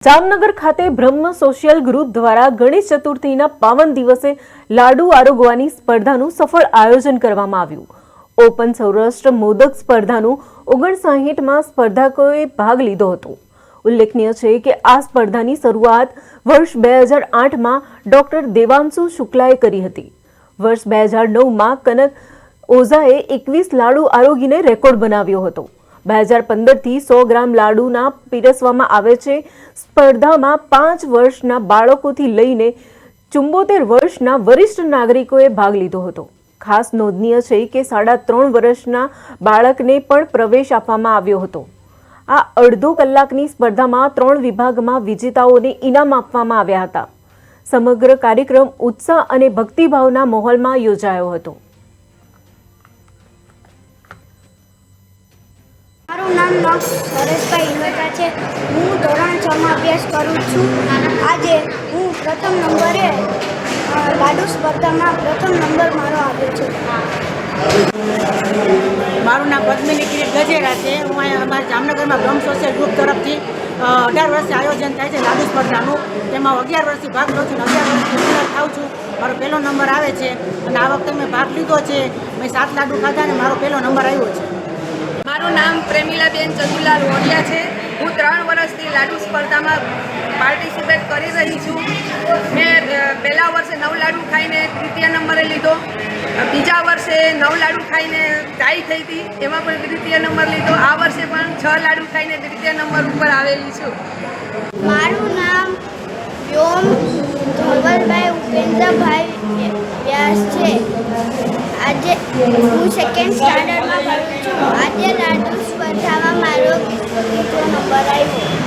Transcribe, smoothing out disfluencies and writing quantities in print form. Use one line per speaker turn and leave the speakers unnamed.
જામનગર ખાતે બ્રહ્મ social group દ્વારા ગણેશ ચતુર્થીના પાવન દિવસે લાડુ આરોગવાની સ્પર્ધાનું સફળ આયોજન કરવામાં આવ્યું। ઓપન સૌરાષ્ટ્ર મોદક સ્પર્ધાનું 59માં સ્પર્ધકોએ ભાગ લીધો હતો। ઉલ્લેખનીય છે કે આ સ્પર્ધાની શરૂઆત વર્ષ 2008માં ડોક્ટર દેવાંશુ શુક્લાએ કરી હતી। વર્ષ 2009માં કનક ઓઝાએ 21 લાડુ આરોગીને રેકોર્ડ બનાવ્યો હતો। 2015થી 100 ગ્રામ લાડુના પીરસવામાં આવે છે। સ્પર્ધામાં 5 વર્ષના બાળકોથી લઈને 74 વર્ષના વરિષ્ઠ નાગરિકોએ ભાગ લીધો હતો। ખાસ નોંધનીય છે કે 3.5 વર્ષના બાળકને પણ પ્રવેશ આપવામાં આવ્યો હતો। આ અડધો કલાકની સ્પર્ધામાં 3 વિભાગમાં વિજેતાઓને ઇનામ આપવામાં આવ્યા હતા। સમગ્ર કાર્યક્રમ ઉત્સાહ અને ભક્તિભાવના માહોલમાં યોજાયો હતો।
મારું નામ નરેશભાઈ ઇન્વર્ટા છે। હું ધોરણ 6માં અભ્યાસ કરું છું। આજે હું પ્રથમ નંબરે લાડુ સ્પર્ધામાં પ્રથમ નંબર મારો આવ્યો છે।
મારું નામ પદ્મિની કિરીટ ગજેરા છે। હું અહીંયા અમારા જામનગરમાં બ્રહ્મ સોશિયલ ગ્રુપ તરફથી 18 વર્ષે આયોજન થાય છે લાડુ સ્પર્ધાનું। તેમાં 11 વર્ષથી ભાગ લઉં છું, 11 વર્ષથી વિનર થાઉં છું। મારો પહેલો નંબર આવે છે અને આ વખતે મેં ભાગ લીધો છે। મેં 7 લાડુ ખાધા અને મારો પહેલો નંબર આવ્યો છે।
મારું નામ પ્રેમીલાબેન ચંદુલાલ વોડિયા છે। હું 3 વર્ષથી લાડુ સ્પર્ધામાં પાર્ટિસિપેટ કરી રહી છું। મેં પહેલા વર્ષે 9 લાડુ ખાઈને તૃતીય નંબરે લીધો। બીજા વર્ષે 9 લાડુ ખાઈને ટાઈ થઈ હતી, એમાં પણ તૃતીય નંબર લીધો। આ વર્ષે પણ 6 લાડુ ખાઈને તૃતીય નંબર ઉપર આવેલી છું।
મારું નામ વ્યોમ ધવલભાઈ ઉપેન્દ્રભાઈ વ્યાસ છે। આજે હું 2nd સ્ટાન્ડર્ડમાં ભણું છું। આજે લાડુ સ્પર્ધામાં મારો 2રો નંબર આવ્યો।